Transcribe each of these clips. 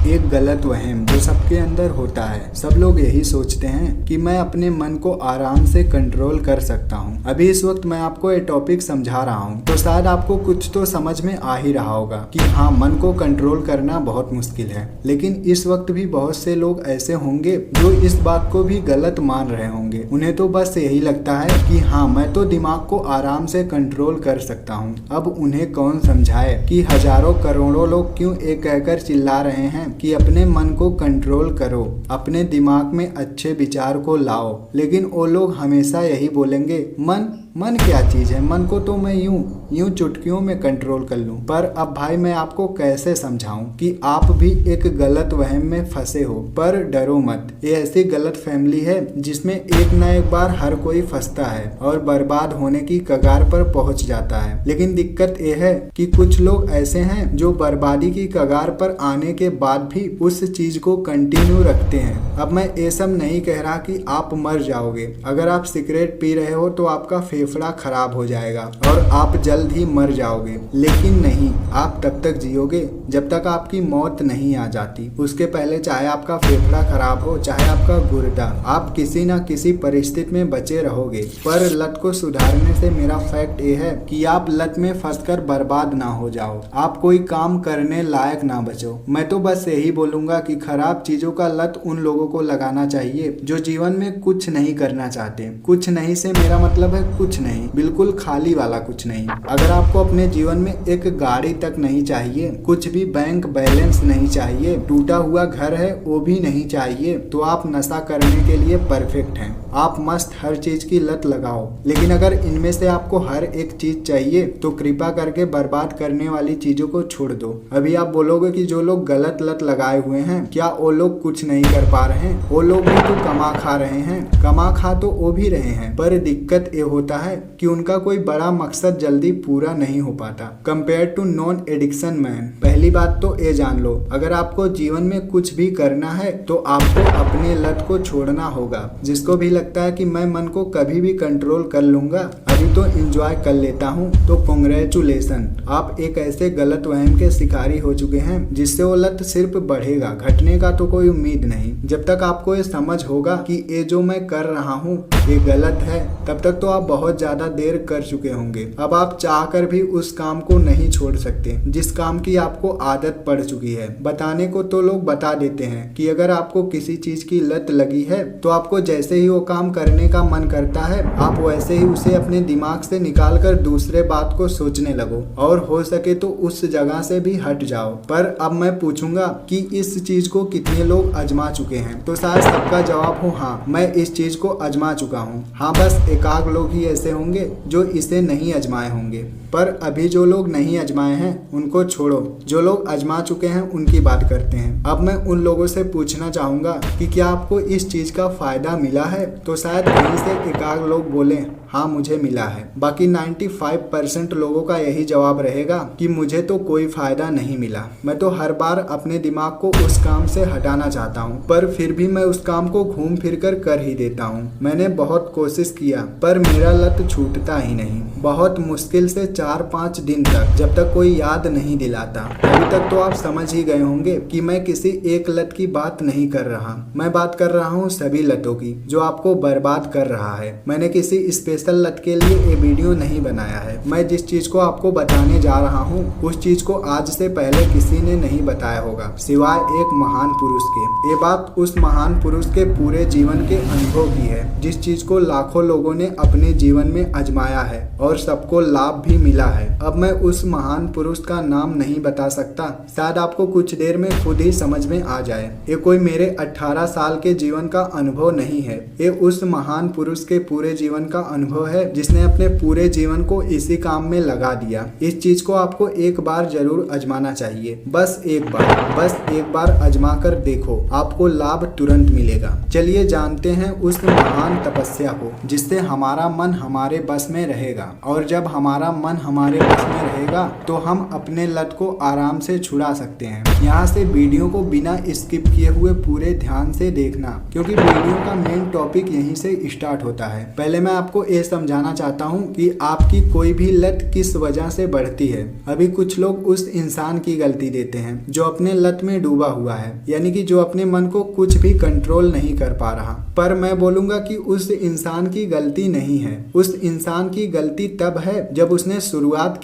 एक गलत वहम जो सबके अंदर होता है। सब लोग यही सोचते हैं कि मैं अपने मन को आराम से कंट्रोल कर सकता हूँ। अभी इस वक्त मैं आपको ये टॉपिक समझा रहा हूँ तो शायद आपको कुछ तो समझ में आ ही रहा होगा कि हाँ, मन को कंट्रोल करना बहुत मुश्किल है। लेकिन इस वक्त भी बहुत से लोग ऐसे होंगे जो इस बात को भी गलत मान रहे होंगे। उन्हें तो बस यही लगता है कि हाँ, मैं तो दिमाग को आराम से कंट्रोल कर सकता हूँ। अब उन्हें कौन समझाए कि हजारों करोड़ों लोग क्यों एक कहकर चिल्ला रहे हैं कि अपने मन को कंट्रोल करो, अपने दिमाग में अच्छे विचार को लाओ। लेकिन वो लोग हमेशा यही बोलेंगे, मन क्या चीज है, मन को तो मैं यूं चुटकियों में कंट्रोल कर लूं। पर अब भाई मैं आपको कैसे समझाऊं कि आप भी एक गलत वहम में फंसे हो। पर डरो मत, ये ऐसी गलत फैमिली है जिसमें एक न एक बार हर कोई फंसता है और बर्बाद होने की कगार पर पहुंच जाता है। लेकिन दिक्कत ये है कि कुछ लोग ऐसे हैं जो बर्बादी की कगार पर आने के बाद भी उस चीज को कंटिन्यू रखते हैं। अब मैं ये सब नहीं कह रहा कि आप मर जाओगे। अगर आप सिगरेट पी रहे हो तो आपका फेफड़ा खराब हो जाएगा और आप जल्द ही मर जाओगे। लेकिन नहीं, आप तब तक जियोगे जब तक आपकी मौत नहीं आ जाती। उसके पहले चाहे आपका फेफड़ा खराब हो, चाहे आपका गुर्दा, आप किसी न किसी परिस्थिति में बचे रहोगे। पर लत को सुधारने से मेरा फैक्ट ये है कि आप लत में फंसकर बर्बाद ना हो जाओ, आप कोई काम करने लायक ना बचो। मैं तो बस यही बोलूंगा कि खराब चीजों का लत उन लोगों को लगाना चाहिए जो जीवन में कुछ नहीं करना चाहते। कुछ नहीं से मेरा मतलब है कुछ नहीं, बिल्कुल खाली वाला कुछ नहीं। अगर आपको अपने जीवन में एक गाड़ी तक नहीं चाहिए, कुछ भी बैंक बैलेंस नहीं चाहिए, टूटा हुआ घर है वो भी नहीं चाहिए, तो आप नशा करने के लिए परफेक्ट हैं। आप मस्त हर चीज की लत लगाओ। लेकिन अगर इनमें से आपको हर एक चीज चाहिए तो कृपा करके बर्बाद करने वाली चीजों को छोड़ दो। अभी आप बोलोगे कि जो लोग गलत लत लगाए हुए हैं, क्या वो लोग कुछ नहीं कर पा रहे हैं? वो लोग भी तो कमा खा रहे हैं, कमा खा तो वो भी रहे हैं। पर दिक्कत ये होता है कि उनका कोई बड़ा मकसद जल्दी पूरा नहीं हो पाता compare to non addiction man. पहली बात तो ये जान लो, अगर आपको जीवन में कुछ भी करना है तो आपको अपने लत को छोड़ना होगा। जिसको भी लगता है कि मैं मन को कभी भी कंट्रोल कर लूंगा, अभी तो एंजॉय कर लेता हूँ, तो कांग्रेचुलेशन, आप एक ऐसे गलत वहम के शिकारी हो चुके हैं जिससे वो लत सिर्फ बढ़ेगा, घटने का तो कोई उम्मीद नहीं। जब तक आपको ये समझ होगा कि ये जो मैं कर रहा हूँ ये गलत है, तब तक तो आप बहुत ज्यादा देर कर चुके होंगे। अब आप चाहकर भी उस काम को नहीं छोड़ सकते जिस काम की आपको आदत पड़ चुकी है। बताने को तो लोग बता देते हैं कि अगर आपको किसी चीज की लत लगी है तो आपको जैसे ही वो काम करने का मन करता है, आप वैसे ही उसे अपने दिमाग से निकाल कर दूसरे बात को सोचने लगो और हो सके तो उस जगह से भी हट जाओ। पर अब मैं पूछूंगा कि इस चीज को कितने लोग आजमा चुके हैं, तो शायद सबका जवाब हो हाँ, मैं इस चीज को आजमा चुका हूँ। हाँ, बस एकाध लोग ही ऐसे होंगे जो इसे नहीं आजमाए होंगे। पर अभी जो लोग नहीं आजमाए हैं उनको छोड़ो, जो लोग आजमा चुके हैं उनकी बात करते हैं। अब मैं उन लोगों से पूछना चाहूंगा कि क्या आपको इस चीज का फायदा मिला है? तो शायद कहीं से एकाध लोग बोले हाँ मुझे मिला है। बाकी 95% लोगों का यही जवाब रहेगा कि मुझे तो कोई फायदा नहीं मिला। मैं तो हर बार अपने दिमाग को उस काम से हटाना चाहता हूँ, पर फिर भी मैं उस काम को घूम फिर कर ही देता हूँ। मैंने बहुत कोशिश किया पर मेरा लत छूटता ही नहीं। बहुत मुश्किल से 4-5 दिन तक, जब तक कोई याद नहीं दिलाता। अभी तक तो आप समझ ही गए होंगे कि मैं किसी एक लत की बात नहीं कर रहा, मैं बात कर रहा हूँ सभी लतों की जो आपको बर्बाद कर रहा है। मैंने किसी स्पेशल लत के लिए ये वीडियो नहीं बनाया है। मैं जिस चीज को आपको बताने जा रहा हूँ उस चीज को आज से पहले किसी ने नहीं बताया होगा सिवाय एक महान पुरुष के। ये बात उस महान पुरुष के पूरे जीवन के अनुभव की है, जिस चीज को लाखों लोगों ने अपने जीवन में आजमाया है और सबको लाभ भी मिला है। अब मैं उस महान पुरुष का नाम नहीं बता सकता, शायद आपको कुछ देर में खुद ही समझ में आ जाए। ये कोई मेरे 18 साल के जीवन का अनुभव नहीं है, ये उस महान पुरुष के पूरे जीवन का अनुभव है जिसने अपने पूरे जीवन को इसी काम में लगा दिया। इस चीज को आपको एक बार जरूर आजमाना चाहिए, बस एक बार आजमा कर देखो, आपको लाभ तुरंत मिलेगा। चलिए जानते हैं उस महान तपस्या को जिससे हमारा मन हमारे बस में रहेगा, और जब हमारा मन हमारे बस में रहेगा तो हम अपने लत को आराम से छुड़ा सकते हैं। यहाँ से वीडियो को बिना स्किप किए हुए पूरे ध्यान से देखना, क्योंकि वीडियो का मेन टॉपिक यहीं से स्टार्ट होता है। पहले मैं आपको ये समझाना चाहता हूँ कि आपकी कोई भी लत किस वजह से बढ़ती है। अभी कुछ लोग उस इंसान की गलती देते हैं जो अपने लत में डूबा हुआ है, यानी कि जो अपने मन को कुछ भी कंट्रोल नहीं कर पा रहा। पर मैं बोलूंगा कि उस इंसान की गलती नहीं है। उस इंसान की गलती तब है जब उसने शुरुआत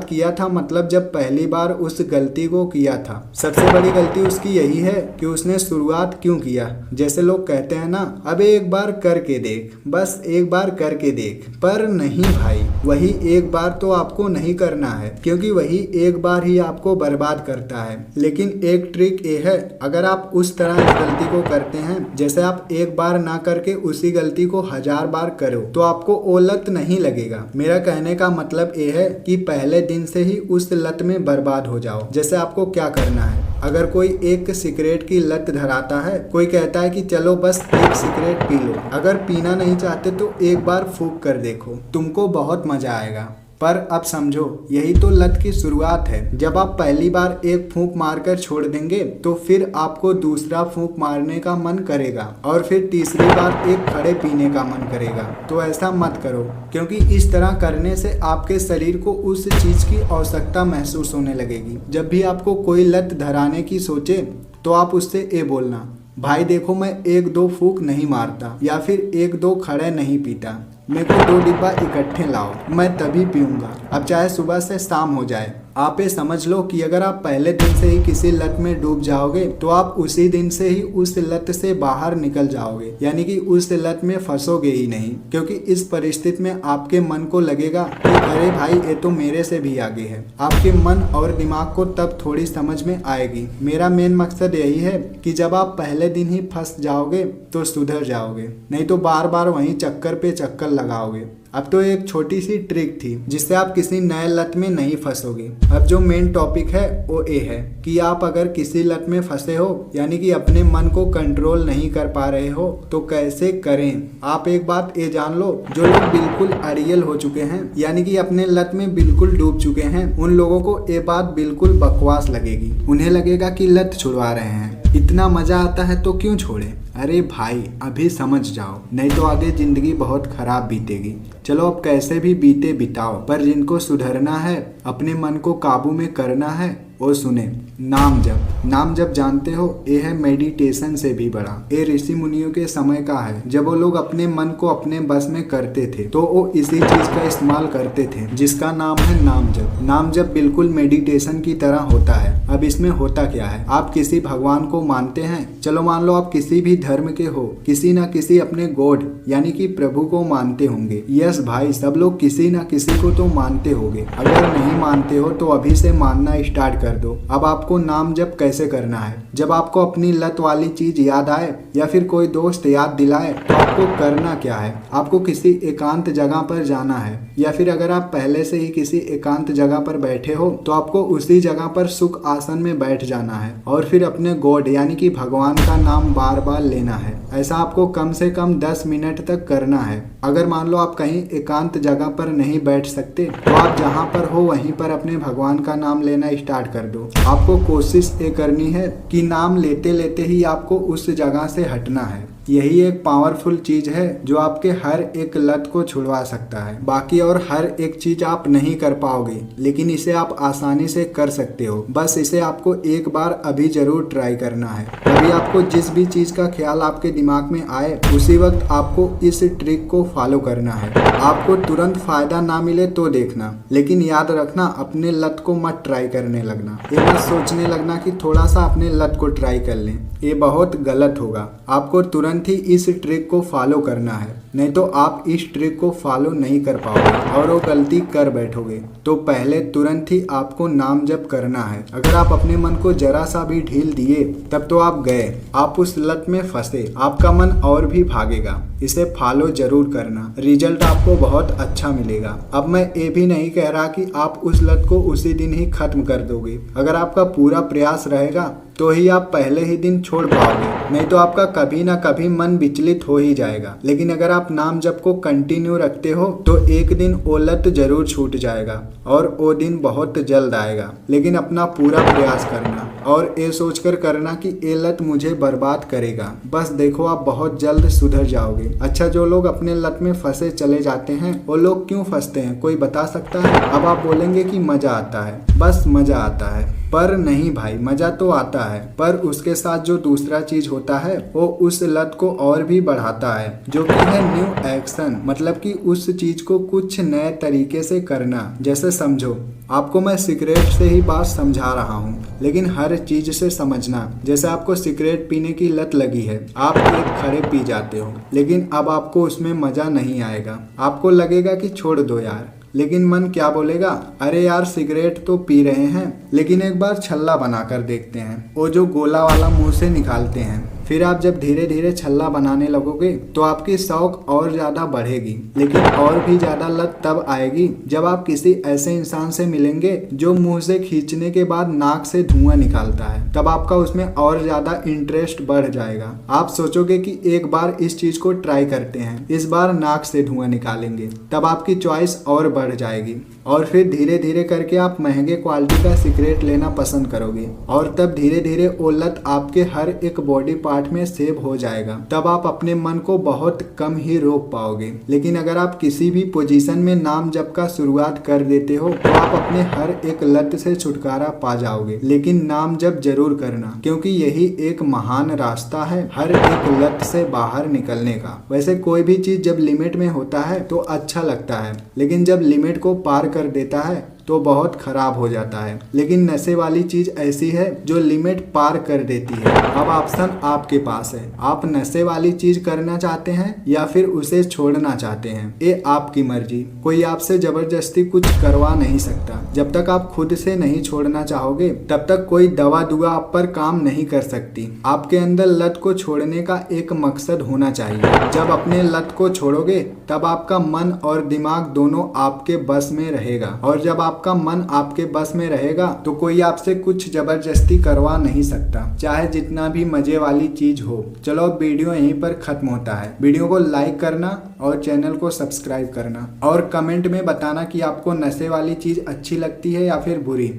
किया था मतलब जब पहली बार उस गलती को किया था। सबसे बड़ी गलती उसकी यही है कि उसने शुरुआत क्यों किया। जैसे लोग कहते हैं ना, अबे एक बार करके देख, बस एक बार करके देख। पर नहीं भाई, वही एक बार तो आपको नहीं करना है, क्योंकि वही एक बार ही आपको बर्बाद करता है। लेकिन एक ट्रिक ये है, अगर आप उस तरह इस गलती को करते हैं, जैसे आप एक बार ना करके उसी गलती को 1000 बार करो, तो आपको वो लत नहीं लगेगा। मेरा कहने का मतलब ये है कि पहले दिन से ही उस लत में बर्बाद हो जाओ। जैसे आपको क्या करना है, अगर कोई एक सिगरेट की लत धराता है, कोई कहता है कि चलो बस एक सिगरेट पी लो, अगर पीना नहीं चाहते तो एक बार फूंक कर देखो, तुमको बहुत मजा आएगा। पर अब समझो, यही तो लत की शुरुआत है। जब आप पहली बार एक फूंक मारकर छोड़ देंगे तो फिर आपको दूसरा फूंक मारने का मन करेगा, और फिर तीसरी बार एक खड़े पीने का मन करेगा। तो ऐसा मत करो, क्योंकि इस तरह करने से आपके शरीर को उस चीज की आवश्यकता महसूस होने लगेगी। जब भी आपको कोई लत धराने की सोचे तो आप उससे ये बोलना, भाई देखो मैं 1-2 फूंक नहीं मारता, या फिर 1-2 खड़े नहीं पीता, मेरे को 2 डिब्बा इकट्ठे लाओ, मैं तभी पीऊंगा, अब चाहे सुबह से शाम हो जाए। आप ये समझ लो कि अगर आप पहले दिन से ही किसी लत में डूब जाओगे तो आप उसी दिन से ही उस लत से बाहर निकल जाओगे, यानी कि उस लत में फंसोगे ही नहीं। क्योंकि इस परिस्थिति में आपके मन को लगेगा कि अरे भाई ये तो मेरे से भी आगे है। आपके मन और दिमाग को तब थोड़ी समझ में आएगी। मेरा मेन मकसद यही है कि जब आप पहले दिन ही फंस जाओगे तो सुधर जाओगे, नहीं तो बार बार वहीं चक्कर पे चक्कर लगाओगे। अब तो एक छोटी सी ट्रिक थी जिससे आप किसी नए लत में नहीं फंसोगे। अब जो मेन टॉपिक है वो ये है कि आप अगर किसी लत में फंसे हो, यानी कि अपने मन को कंट्रोल नहीं कर पा रहे हो, तो कैसे करें। आप एक बात ये जान लो, जो लोग बिल्कुल अड़ियल हो चुके हैं, यानी कि अपने लत में बिल्कुल डूब चुके हैं, उन लोगों को ये बात बिल्कुल बकवास लगेगी। उन्हें लगेगा कि लत छुड़वा रहे हैं, इतना मजा आता है तो क्यों छोड़े। अरे भाई अभी समझ जाओ, नहीं तो आगे जिंदगी बहुत खराब बीतेगी। चलो अब कैसे भी बीते बिताओ, पर जिनको सुधरना है, अपने मन को काबू में करना है, वो सुने। नाम जप। नाम जप जानते हो, ये है मेडिटेशन से भी बड़ा। ये ऋषि मुनियों के समय का है, जब वो लोग अपने मन को अपने बस में करते थे तो वो इसी चीज का इस्तेमाल करते थे, जिसका नाम है नाम जप। नाम जप बिल्कुल मेडिटेशन की तरह होता है। अब इसमें होता क्या है, आप किसी भगवान को मानते हैं, चलो मान लो आप किसी भी धर्म के हो, किसी न किसी अपने गॉड यानी कि प्रभु को मानते होंगे। यस भाई, सब लोग किसी न किसी को तो मानते होंगे। अगर नहीं मानते हो तो अभी से मानना स्टार्ट कर दो। अब आपको नाम जप कैसे करना है, जब आपको अपनी लत वाली चीज याद आए या फिर कोई दोस्त याद दिलाए तो आपको करना क्या है, आपको किसी एकांत जगह पर जाना है, या फिर अगर आप पहले से ही किसी एकांत जगह पर बैठे हो तो आपको उसी जगह पर सुख आसन में बैठ जाना है, और फिर अपने गॉड यानी कि भगवान का नाम बार बार लेना है। ऐसा आपको कम से कम 10 मिनट तक करना है। अगर मान लो आप कहीं एकांत जगह पर नहीं बैठ सकते तो आप जहाँ पर हो वहीं पर अपने भगवान का नाम लेना स्टार्ट कर दो। आपको कोशिश ये करनी है कि नाम लेते लेते ही आपको उस जगह से हटना है। यही एक पावरफुल चीज है जो आपके हर एक लत को छुड़वा सकता है। बाकी और हर एक चीज आप नहीं कर पाओगे, लेकिन इसे आप आसानी से कर सकते हो। बस इसे आपको एक बार अभी जरूर ट्राई करना है। अभी आपको जिस भी चीज का ख्याल आपके दिमाग में आए उसी वक्त आपको इस ट्रिक को फॉलो करना है। आपको तुरंत फायदा ना मिले तो देखना, लेकिन याद रखना अपने लत को मत ट्राई करने लगना। ये मत सोचने लगना कि थोड़ा सा अपने लत को ट्राई कर लें, ये बहुत गलत होगा। आपको तुरंत ही इस ट्रिक को फॉलो करना है, नहीं तो आप इस ट्रिक को फॉलो नहीं कर पाओगे और वो गलती कर बैठोगे। तो पहले तुरंत ही आपको नाम जप करना है। अगर आप अपने मन को जरा सा भी ढील दिए तब तो आप गए, आप उस लत में फंसे, आपका मन और भी भागेगा। इसे फॉलो जरूर करना, रिजल्ट आपको बहुत अच्छा मिलेगा। अब मैं ये भी नहीं कह रहा कि आप उस लत को उसी दिन ही खत्म कर दोगे। अगर आपका पूरा प्रयास रहेगा तो ही आप पहले ही दिन छोड़ पाओगे, नहीं तो आपका कभी ना कभी मन विचलित हो ही जाएगा। लेकिन अगर आप आप नाम जप को कंटिन्यू रखते हो तो एक दिन वो लत जरूर छूट जाएगा और वो दिन बहुत जल्द आएगा। लेकिन अपना पूरा प्रयास करना और ये सोचकर करना कि ये लत मुझे बर्बाद करेगा। बस देखो आप बहुत जल्द सुधर जाओगे। अच्छा, जो लोग अपने लत में फंसे चले जाते हैं वो लोग क्यों फंसते हैं, कोई बता सकता है? अब आप बोलेंगे कि मजा आता है, बस मजा आता है, पर नहीं भाई, मजा तो आता है पर उसके साथ जो दूसरा चीज होता है वो उस लत को और भी बढ़ाता है, जो कि है न्यू एक्शन। मतलब कि उस चीज को कुछ नए तरीके से करना। जैसे समझो, आपको मैं सिगरेट से ही बात समझा रहा हूँ, लेकिन हर चीज से समझना। जैसे आपको सिगरेट पीने की लत लगी है, आप एक खड़े पी जाते हो, लेकिन अब आपको उसमें मजा नहीं आएगा। आपको लगेगा कि छोड़ दो यार, लेकिन मन क्या बोलेगा, अरे यार सिगरेट तो पी रहे हैं, लेकिन एक बार छल्ला बनाकर देखते हैं। वो जो गोला वाला मुंह से निकालते हैं। फिर आप जब धीरे धीरे छल्ला बनाने लगोगे तो आपकी शौक और ज्यादा बढ़ेगी। लेकिन और भी ज्यादा लत तब आएगी जब आप किसी ऐसे इंसान से मिलेंगे जो मुंह से खींचने के बाद नाक से धुआं निकालता है। तब आपका उसमें और ज्यादा इंटरेस्ट बढ़ जाएगा। आप सोचोगे कि एक बार इस चीज को ट्राई करते हैं, इस बार नाक से धुआं निकालेंगे। तब आपकी चॉइस और बढ़ जाएगी और फिर धीरे धीरे करके आप महंगे क्वालिटी का सिगरेट लेना पसंद करोगे और तब धीरे धीरे वो लत आपके हर एक बॉडी पार्ट में सेव हो जाएगा। तब आप अपने मन को बहुत कम ही रोक पाओगे। लेकिन अगर आप किसी भी पोजीशन में नाम जप का शुरुआत कर देते हो तो आप अपने हर एक लत से छुटकारा पा जाओगे। लेकिन नाम जप जरूर करना, क्योंकि यही एक महान रास्ता है हर एक लत से बाहर निकलने का। वैसे कोई भी चीज जब लिमिट में होता है तो अच्छा लगता है, लेकिन जब लिमिट को पार कर देता है तो बहुत खराब हो जाता है। लेकिन नशे वाली चीज ऐसी है जो लिमिट पार कर देती है। अब ऑप्शन आपके पास है, आप नशे वाली चीज करना चाहते हैं या फिर उसे छोड़ना चाहते हैं। ये आपकी मर्जी, कोई आपसे जबरदस्ती कुछ करवा नहीं सकता। जब तक आप खुद से नहीं छोड़ना चाहोगे तब तक कोई दवा दुआ आप पर काम नहीं कर सकती। आपके अंदर लत को छोड़ने का एक मकसद होना चाहिए। जब अपने लत को छोड़ोगे तब आपका मन और दिमाग दोनों आपके बस में रहेगा, और जब आपका मन आपके बस में रहेगा तो कोई आपसे कुछ जबरदस्ती करवा नहीं सकता, चाहे जितना भी मजे वाली चीज हो। चलो अब वीडियो यहीं पर खत्म होता है। वीडियो को लाइक करना और चैनल को सब्सक्राइब करना और कमेंट में बताना कि आपको नशे वाली चीज अच्छी लगती है या फिर बुरी।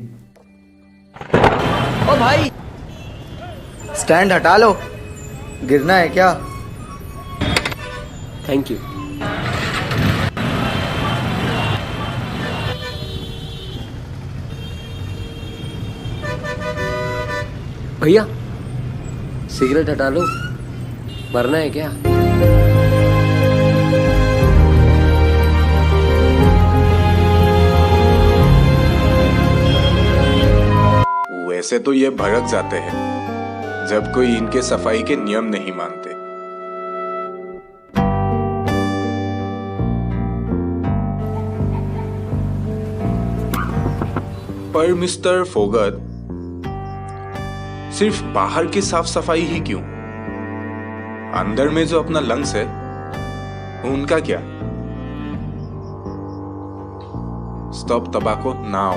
ओ भाई, स्टैंड हटा लो, गिरना है क्या? Thank you. भैया सिगरेट हटा लो, मरना है क्या? वैसे तो ये भड़क जाते हैं जब कोई इनके सफाई के नियम नहीं मानते। पर मिस्टर फोगत, सिर्फ बाहर की साफ सफाई ही क्यों, अंदर में जो अपना लंग्स है उनका क्या? Stop tobacco now.